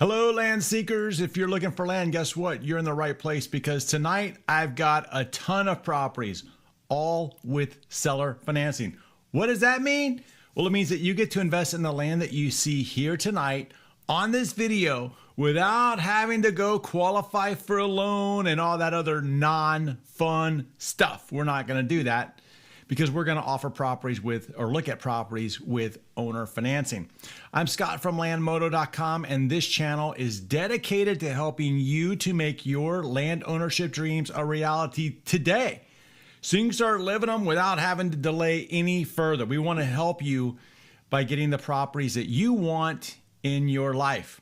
Hello, land seekers. If you're looking for land, guess what? You're in the right place because tonight I've got a ton of properties, all with seller financing. What does that mean? Well, it means that you get to invest in the land that you see here tonight on this video without having to go qualify for a loan and all that other non-fun stuff. We're not going to do that because we're going to offer properties with, or look at properties with owner financing. I'm Scott from Landmodo.com, and this channel is dedicated to helping you to make your land ownership dreams a reality today, so you can start living them without having to delay any further. We want to help you by getting the properties that you want in your life.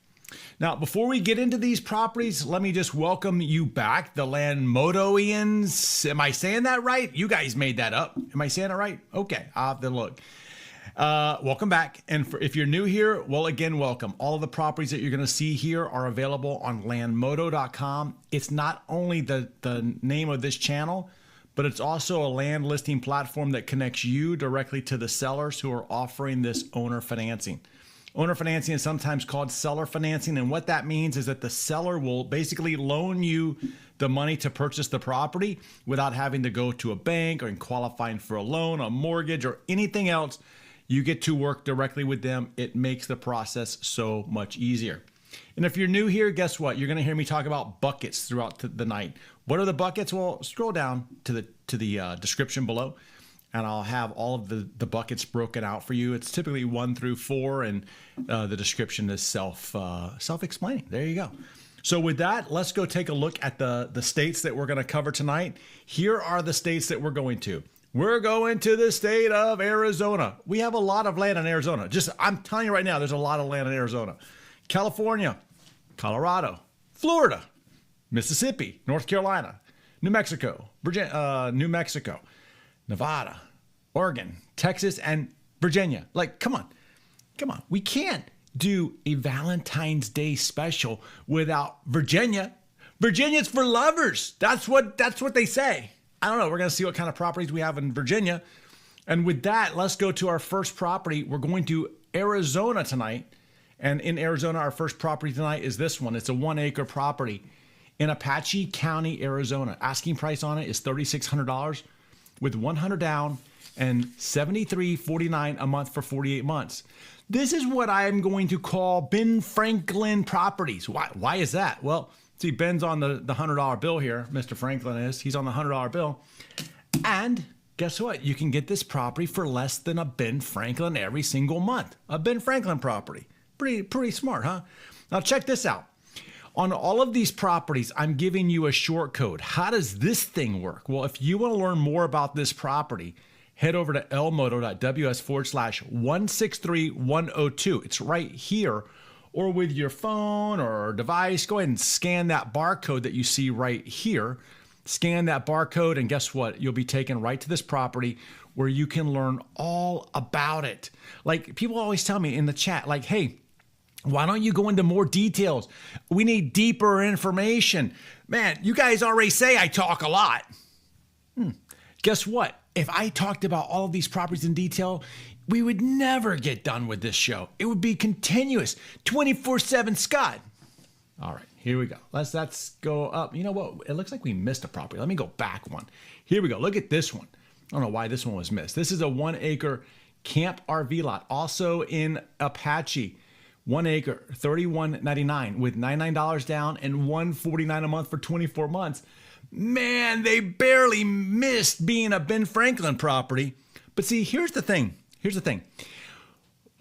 Now, before we get into these properties, let me just welcome you back, the Landmodoians. Am I saying that right? You guys made that up. Am I saying it right? Okay, I'll have to look. Welcome back. And if you're new here, well, again, welcome. All of the properties that you're going to see here are available on Landmodo.com. It's not only the name of this channel, but it's also a land listing platform that connects you directly to the sellers who are offering this owner financing. Owner financing is sometimes called seller financing, and what that means is that the seller will basically loan you the money to purchase the property without having to go to a bank or qualifying for a loan, a mortgage, or anything else. You get to work directly with them. It makes the process so much easier. And if you're new here, guess what? You're going to hear me talk about buckets throughout the night. What are the buckets? Well, scroll down to the description below, and I'll have all of the buckets broken out for you. It's typically 1 through 4, and the description is self-explaining. There you go. So with that, let's go take a look at the states that we're going to cover tonight. Here are the states that we're going to. We're going to the state of Arizona. We have a lot of land in Arizona. I'm telling you right now, there's a lot of land in Arizona. California, Colorado, Florida, Mississippi, North Carolina, New Mexico, Virginia, Nevada, Oregon, Texas, and Virginia. Like, come on. We can't do a Valentine's Day special without Virginia. Virginia's for lovers. That's what they say. I don't know. We're going to see what kind of properties we have in Virginia. And with that, let's go to our first property. We're going to Arizona tonight. And in Arizona, our first property tonight is this one. It's a 1-acre property in Apache County, Arizona. Asking price on it is $3,600 with $100 down and $73.49 a month for 48 months. This is what I'm going to call Ben Franklin properties. Why is that? Well, see, Ben's on the $100 bill here. Mr. Franklin is. He's on the $100 bill. And guess what? You can get this property for less than a Ben Franklin every single month. A Ben Franklin property. Pretty smart, huh? Now check this out. On all of these properties, I'm giving you a short code. How does this thing work? Well, if you want to learn more about this property, head over to lmodo.ws/163102. It's right here. Or with your phone or device, go ahead and scan that barcode that you see right here. Scan that barcode, and guess what? You'll be taken right to this property where you can learn all about it. Like, people always tell me in the chat, like, hey, why don't you go into more details? We need deeper information. Man, you guys already say I talk a lot. Guess what? If I talked about all of these properties in detail, we would never get done with this show. It would be continuous, 24/7 Scott. All right, here we go. Let's go up. You know what? It looks like we missed a property. Let me go back one. Here we go. Look at this one. I don't know why this one was missed. This is a 1-acre camp RV lot, also in Apache. 1 acre, $31.99 with $99 down and $149 a month for 24 months. Man, they barely missed being a Ben Franklin property. But see, here's the thing.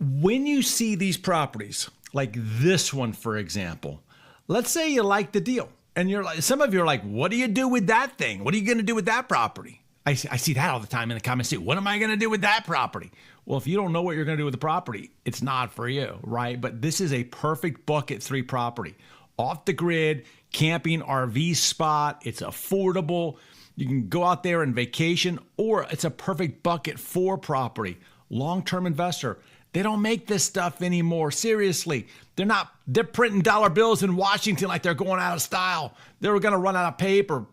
When you see these properties, like this one, for example, let's say you like the deal. And some of you are like, what do you do with that thing? What are you going to do with that property? I see that all the time in the comments too. What am I going to do with that property? Well, if you don't know what you're going to do with the property, it's not for you, right? But this is a perfect bucket 3 property. Off the grid, camping, RV spot. It's affordable. You can go out there and vacation, or it's a perfect bucket 4 property. Long-term investor. They don't make this stuff anymore. Seriously. They're printing dollar bills in Washington like they're going out of style. They're going to run out of paper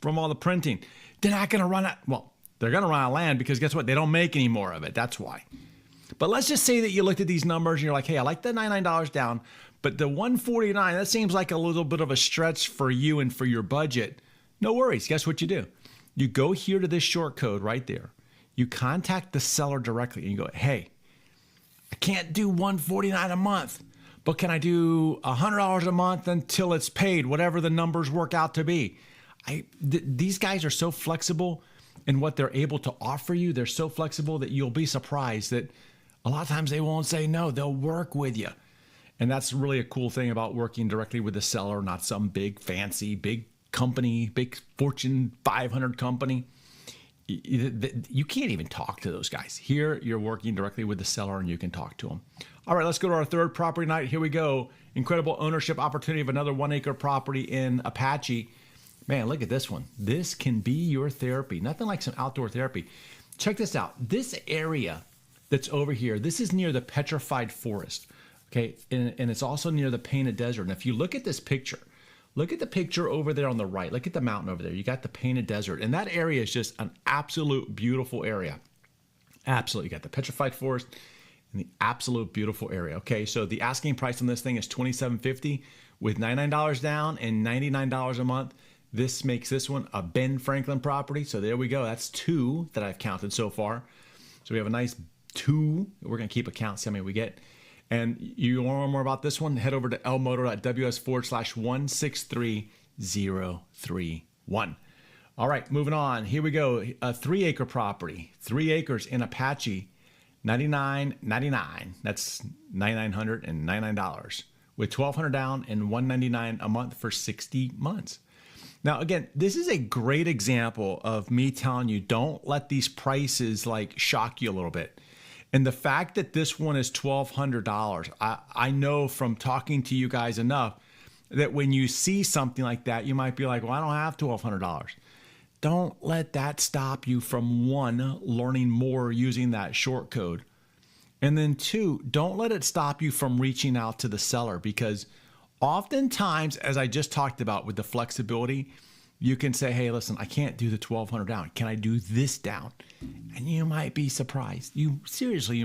from all the printing. They're not going to run out. Well, they're going to run out of land because guess what? They don't make any more of it. That's why. But let's just say that you looked at these numbers and you're like, hey, I like the $99 down, But the 149, that seems like a little bit of a stretch for you and for your budget. No worries. Guess what you do? You go here to this short code right there. You contact the seller directly and you go, hey, I can't do 149 a month, but can I do $100 a month until it's paid, whatever the numbers work out to be? These guys are so flexible in what they're able to offer you. They're so flexible that you'll be surprised that a lot of times they won't say no. They'll work with you. And that's really a cool thing about working directly with the seller, not some big fancy, big company, big Fortune 500 company. You can't even talk to those guys. Here, you're working directly with the seller and you can talk to them. All right, let's go to our third property night. Here we go. Incredible ownership opportunity of another 1 acre property in Apache. Man, look at this one. This can be your therapy. Nothing like some outdoor therapy. Check this out. This area that's over here, this is near the petrified forest. Okay, and it's also near the painted desert. And if you look at this picture, look at the picture over there on the right. Look at the mountain over there. You got the painted desert. And that area is just an absolute beautiful area. Absolutely. You got the petrified forest and the absolute beautiful area. Okay, so the asking price on this thing is $27.50 with $99 down and $99 a month. This makes this one a Ben Franklin property. So there we go. That's 2 that I've counted so far. So we have a nice 2. We're going to keep a count, see how many we get. And you want to learn more about this one, head over to elmodo.ws/163031. All right, moving on. Here we go. A 3 acre property, 3 acres in Apache, $99.99. That's $9,999 with $1,200 down and $199 a month for 60 months. Now, again, this is a great example of me telling you, don't let these prices like shock you a little bit. And the fact that this one is $1,200, I know from talking to you guys enough that when you see something like that, you might be like, well, I don't have $1,200. Don't let that stop you from 1, learning more using that short code. And then 2, don't let it stop you from reaching out to the seller, because oftentimes, as I just talked about with the flexibility, you can say, hey, listen, I can't do the $1,200 down. Can I do this down? And you might be surprised. You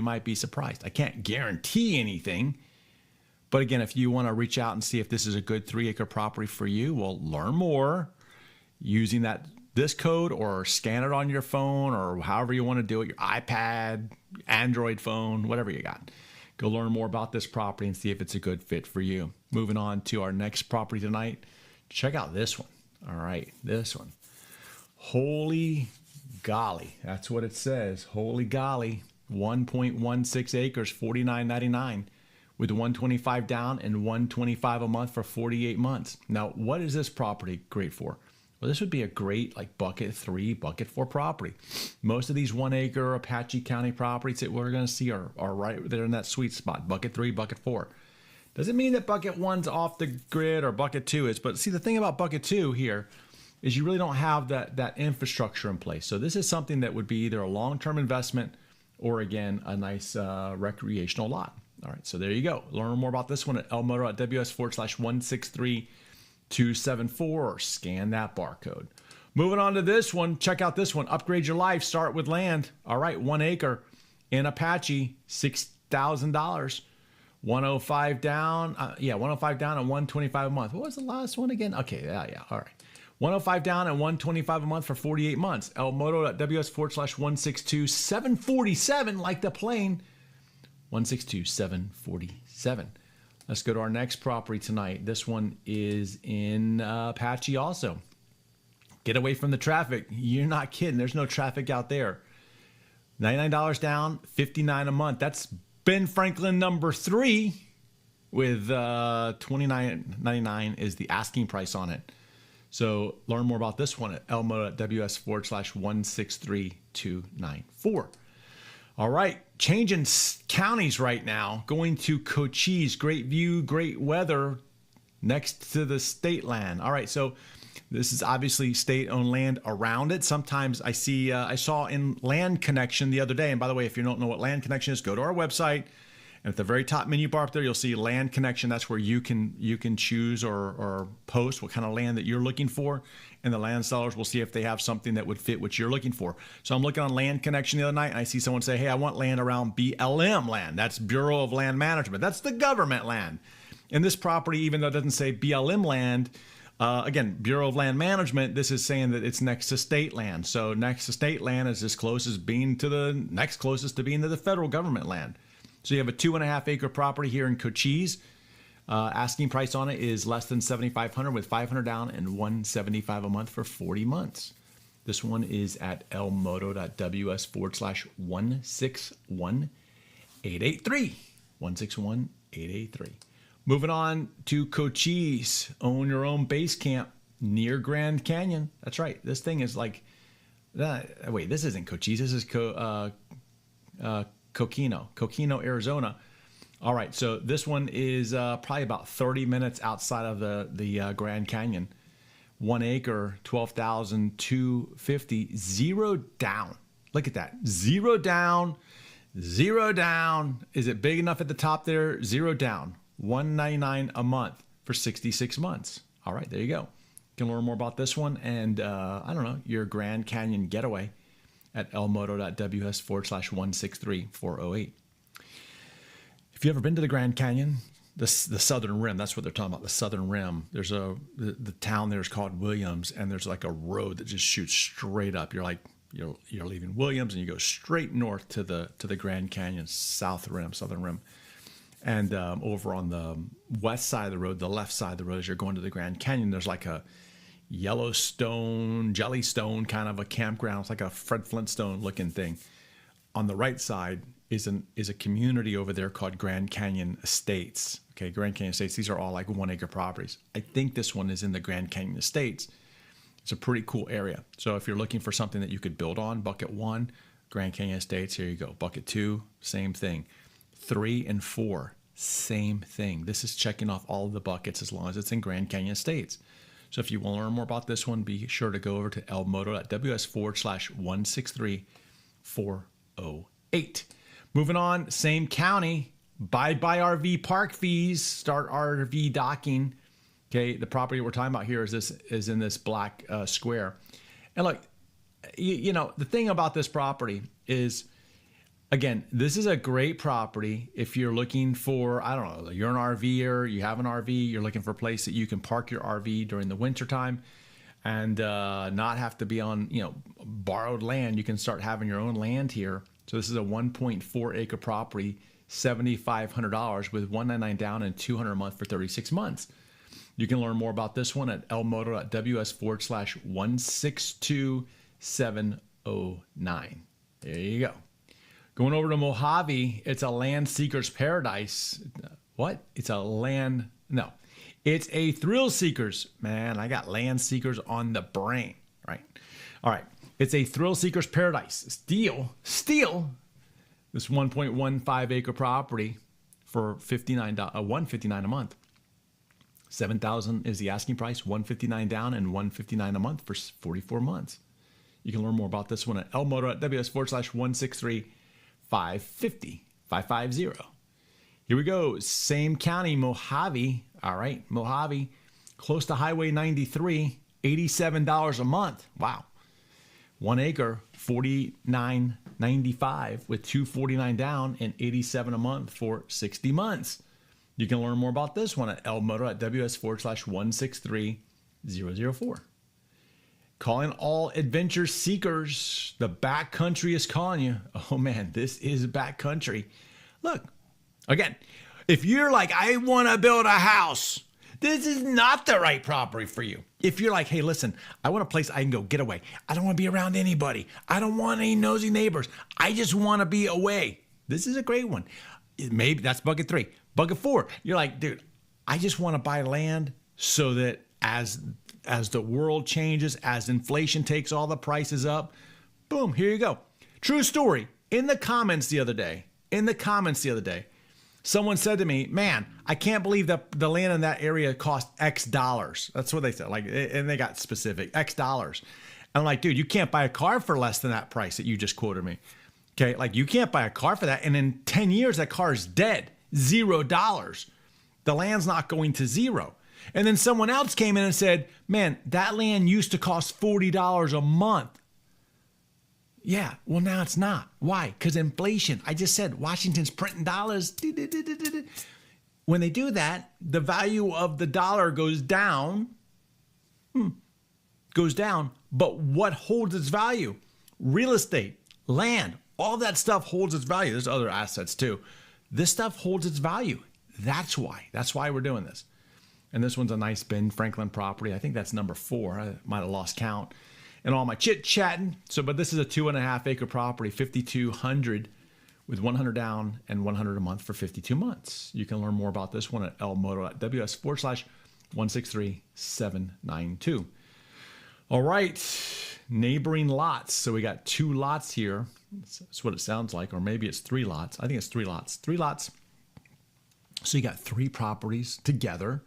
might be surprised. I can't guarantee anything. But again, if you want to reach out and see if this is a good 3 acre property for you, well, learn more using this code, or scan it on your phone, or however you want to do it, your iPad, Android phone, whatever you got. Go learn more about this property and see if it's a good fit for you. Moving on to our next property tonight. Check out this one. All right, this one. Holy golly, that's what it says. Holy golly, 1.16 acres, $49.99 with $125 down and $125 a month for 48 months. Now, what is this property great for? Well, this would be a great like bucket 3, bucket 4 property. Most of these 1 acre Apache County properties that we're going to see are right there in that sweet spot, bucket 3, bucket 4. Doesn't mean that bucket 1's off the grid or bucket 2 is, but see, the thing about bucket 2 here is you really don't have that infrastructure in place. So this is something that would be either a long-term investment or, again, a nice recreational lot. All right, so there you go. Learn more about this one at elmodo.ws/163274 or scan that barcode. Moving on to this one, check out this one. Upgrade your life, start with land. All right, 1 acre in Apache, $6,000. 105 down, 105 down and 125 a month. What was the last one again? Okay, yeah, all right. 105 down and 125 a month for 48 months. elmodo.ws/162747, like the plane. 162747. Let's go to our next property tonight. This one is in Apache also. Get away from the traffic. You're not kidding. There's no traffic out there. $99 down, $59 a month. That's Ben Franklin number 3 with $29.99 is the asking price on it. So learn more about this one at elmo.ws/163294. All right, changing counties right now, going to Cochise. Great view, great weather next to the state land. All right, so this is obviously state-owned land around it. Sometimes I saw in Land Connection the other day, and by the way, if you don't know what Land Connection is, go to our website, and at the very top menu bar up there, you'll see Land Connection. That's where you can choose or post what kind of land that you're looking for, and the land sellers will see if they have something that would fit what you're looking for. So I'm looking on Land Connection the other night, and I see someone say, hey, I want land around BLM land. That's Bureau of Land Management. That's the government land. And this property, even though it doesn't say BLM land, again, Bureau of Land Management, this is saying that it's next to state land. So next to state land is as close as being to the next closest to being to the federal government land. So you have a 2.5 acre property here in Cochise. Asking price on it is less than $7,500 with $500 down and $175 a month for 40 months. This one is at lmodo.ws/161,883. 161,883. Moving on to Cochise. Own your own base camp near Grand Canyon. That's right. This thing is like, wait, this isn't Cochise. This is Coconino, Arizona. All right, so this one is probably about 30 minutes outside of the Grand Canyon. 1 acre, 12,250, zero down. Look at that, zero down, zero down. Is it big enough at the top there? Zero down, $199 a month for 66 months. All right, there you go. You can learn more about this one and I don't know, your Grand Canyon getaway at lmodo.ws/163,408. If you've ever been to the Grand Canyon, the southern rim, that's what they're talking about, the southern rim. There's the town there is called Williams, and there's like a road that just shoots straight up. You're like, you're leaving Williams and you go straight north to the Grand Canyon, southern rim. And over on the west side of the road, the left side of the road, as you're going to the Grand Canyon, there's like a Yellowstone, Jellystone kind of a campground. It's like a Fred Flintstone looking thing. On the right side is a community over there called Grand Canyon Estates. Okay, Grand Canyon Estates, these are all like 1 acre properties. I think this one is in the Grand Canyon Estates. It's a pretty cool area. So if you're looking for something that you could build on, bucket 1, Grand Canyon Estates, here you go. Bucket 2, same thing. 3 and 4, same thing. This is checking off all of the buckets as long as it's in Grand Canyon Estates. So if you want to learn more about this one, be sure to go over to lmodo.ws/163,408. Moving on, same county, buy RV park fees, start RV docking. Okay, the property we're talking about here is in this black square. And look, you know, the thing about this property is, again, this is a great property if you're looking for, I don't know, you're an RVer, you have an RV, you're looking for a place that you can park your RV during the winter time and not have to be on, you know, borrowed land. You can start having your own land here. So this is a 1.4 acre property, $7,500 with $199 down and $200 a month for 36 months. You can learn more about this one at lmodo.ws/162,709. There you go. Going over to Mojave, it's a land seeker's paradise. What? It's a thrill seekers. Man, I got land seekers on the brain, right? All right. It's a thrill seeker's paradise. Steal this 1.15 acre property for $159 a month. $7,000 is the asking price, $159 down and $159 a month for 44 months. You can learn more about this one at lmodo.ws/163,550. Here we go. Same county, Mojave. All right, Mojave, close to Highway 93, $87 a month. Wow. 1 acre, $49.95 with $249 down and $87 a month for 60 months. You can learn more about this one at lmodo.ws/163,004. Calling all adventure seekers. The backcountry is calling you. Oh man, this is backcountry. Look, again, if you're like, I want to build a house, this is not the right property for you. If you're like, hey, listen, I want a place I can go get away. I don't want to be around anybody. I don't want any nosy neighbors. I just want to be away. This is a great one. Maybe that's bucket 3. Bucket 4, you're like, dude, I just want to buy land so that as the world changes, as inflation takes all the prices up, boom, here you go. True story. In the comments the other day, someone said to me, man, I can't believe that the land in that area cost X dollars. That's what they said. Like, and they got specific, X dollars. And I'm like, dude, you can't buy a car for less than that price that you just quoted me. Okay, like you can't buy a car for that. And in 10 years, that car is dead. $0. The land's not going to zero. And then someone else came in and said, man, that land used to cost $40 a month. Yeah, well, now it's not. Why? Because inflation. I just said Washington's printing dollars. when they do that, the value of the dollar goes down. But what holds its value? Real estate, land, all that stuff holds its value. There's other assets too. This stuff holds its value. That's why we're doing this. And this one's a nice Ben Franklin property. I think that's number 4. I might have lost count and all my chit chatting. But this is a 2.5 acre property, 5,200 with 100 down and 100 a month for 52 months. You can learn more about this one at lmodo.ws/163792. All right, neighboring lots. So we got 2 lots here. That's what it sounds like, or maybe it's 3 lots. I think it's 3 lots. 3 lots. So you got 3 properties together.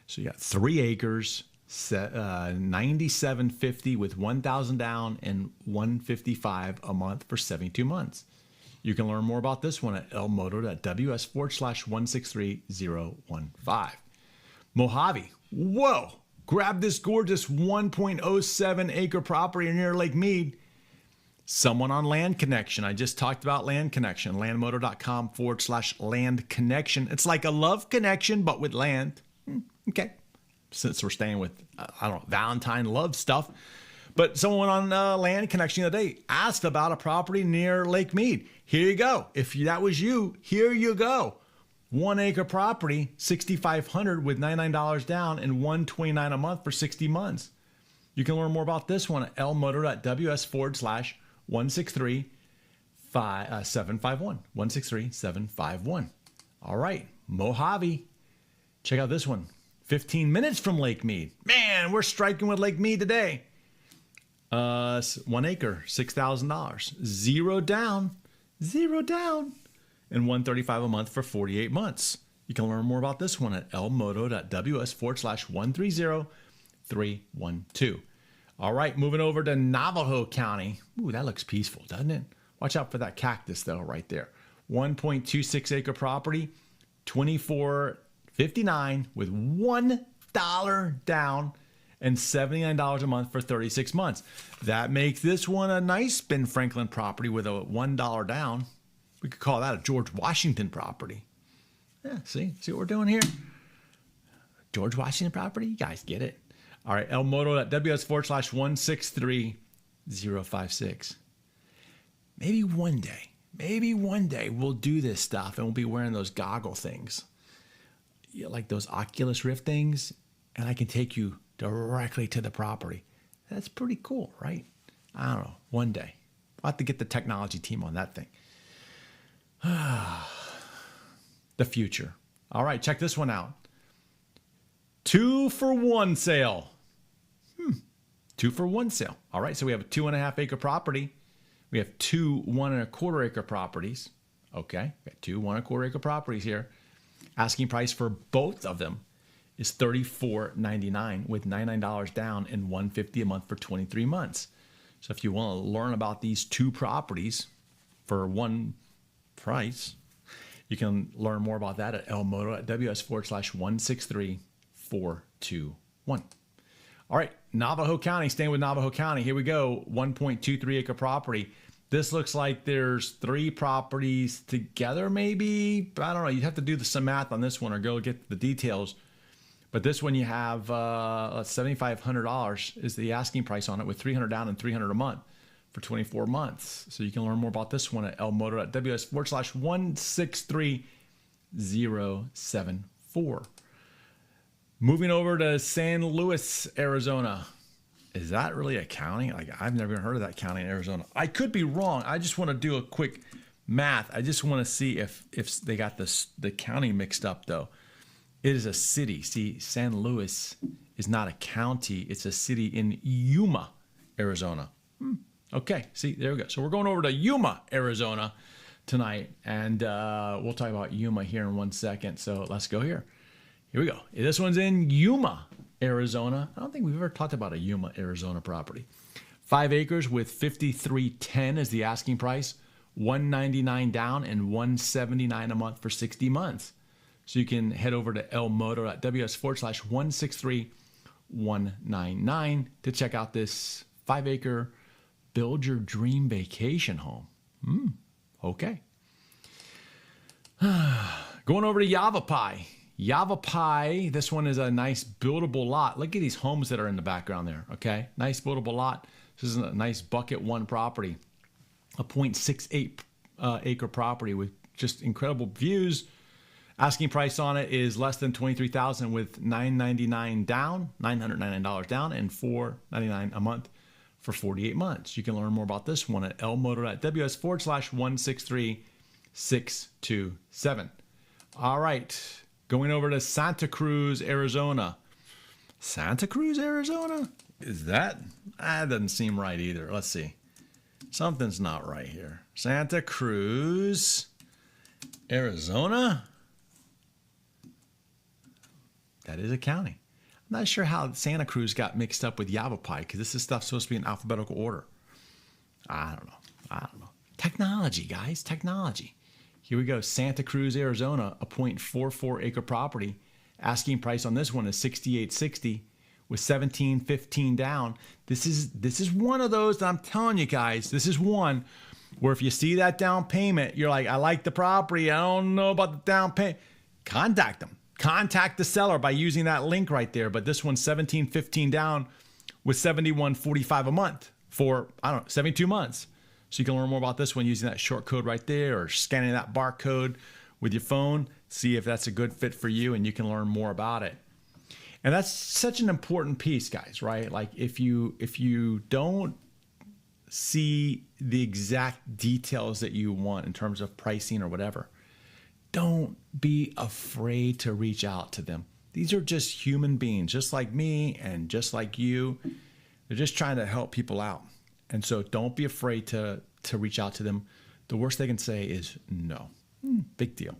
So you got 3 acres, 9750 with 1,000 down and 155 a month for 72 months. You can learn more about this one at lmodo.ws/163015. Mojave. Whoa! Grab this gorgeous 1.07 acre property near Lake Mead. Someone on Land Connection. I just talked about Land Connection. Landmodo.com/land connection. It's like a love connection, but with land. Okay. Since we're staying with, Valentine love stuff. But someone on Land Connection the other day asked about a property near Lake Mead. Here you go. If that was you, here you go. 1 acre property, $6,500 with $99 down and $129 a month for 60 months. You can learn more about this one at lmodo.ws/163751. 163751. All right, Mojave. Check out this one. 15 minutes from Lake Mead. Man, we're striking with Lake Mead today. 1 acre, $6,000. 0 down, and $135 a month for 48 months. You can learn more about this one at lmodo.ws/130312. All right, moving over to Navajo County. Ooh, that looks peaceful, doesn't it? Watch out for that cactus, though, right there. 1.26 acre property, $24.59 with $1 down and $79 a month for 36 months. That makes this one a nice Ben Franklin property with a $1 down. We could call that a George Washington property. Yeah, see what we're doing here? George Washington property? You guys get it. All right, lmodo.ws/163056. Maybe one day we'll do this stuff and we'll be wearing those goggle things. Like those Oculus Rift things, and I can take you directly to the property. That's pretty cool, right? I don't know. One day. I'll have to get the technology team on that thing. The future. All right, check this one out. 2-for-1 sale. 2-for-1 sale. All right, so we have a 2.5 acre property. We have 2 1.25 acre properties. Okay, we got 2 1.25 acre properties here. Asking price for both of them is $34.99 with $99 down and $150 a month for 23 months. So if you want to learn about these 2 properties for one price, you can learn more about that at lmodo.ws/163421. All right, Navajo County, staying with Navajo County. Here we go, 1.23 acre property. This looks like there's 3 properties together, maybe. I don't know. You'd have to do some math on this one or go get the details. But this one you have $7,500 is the asking price on it with $300 down and $300 a month for 24 months. So you can learn more about this one at lmodo.ws/163074. Moving over to San Luis, Arizona. Is that really a county? Like, I've never heard of that county in Arizona. I could be wrong. I just want to do a quick math. I just want to see if they got the county mixed up, though. It is a city. See, San Luis is not a county. It's a city in Yuma, Arizona. Okay, see, there we go. So we're going over to Yuma, Arizona tonight, and we'll talk about Yuma here in 1 second. So let's go here. Here we go. This one's in Yuma, Arizona. I don't think we've ever talked about a Yuma, Arizona property. 5 acres with $53.10 is the asking price, $199 down and $179 a month for 60 months. So you can head over to lmodo.ws/163199 to check out this 5 acre build your dream vacation home. Okay. Going over to Yavapai. Yavapai, this one is a nice buildable lot. Look at these homes that are in the background there, okay? Nice buildable lot. This is a nice bucket one property, a 0.68 acre property with just incredible views. Asking price on it is less than $23,000 with $999 down, $999 down, and $499 a month for 48 months. You can learn more about this one at lmodo.ws/163627. All right, going over to Santa Cruz, Arizona. Santa Cruz, Arizona? Is that? That doesn't seem right either. Let's see. Something's not right here. Santa Cruz, Arizona? That is a county. I'm not sure how Santa Cruz got mixed up with Yavapai because this is stuff supposed to be in alphabetical order. I don't know. Technology, guys, technology. Here we go. Santa Cruz, Arizona, a 0.44 acre property. Asking price on this one is $68.60 with $17.15 down. This is one of those that I'm telling you guys, this is one where if you see that down payment, you're like, I like the property. I don't know about the down payment. Contact them. Contact the seller by using that link right there. But this one's $17.15 down with $71.45 a month for, 72 months. So you can learn more about this one using that short code right there or scanning that barcode with your phone. See if that's a good fit for you and you can learn more about it. And that's such an important piece, guys, right? Like if you don't see the exact details that you want in terms of pricing or whatever, don't be afraid to reach out to them. These are just human beings, just like me and just like you. They're just trying to help people out. And so don't be afraid to reach out to them. The worst they can say is no. Big deal.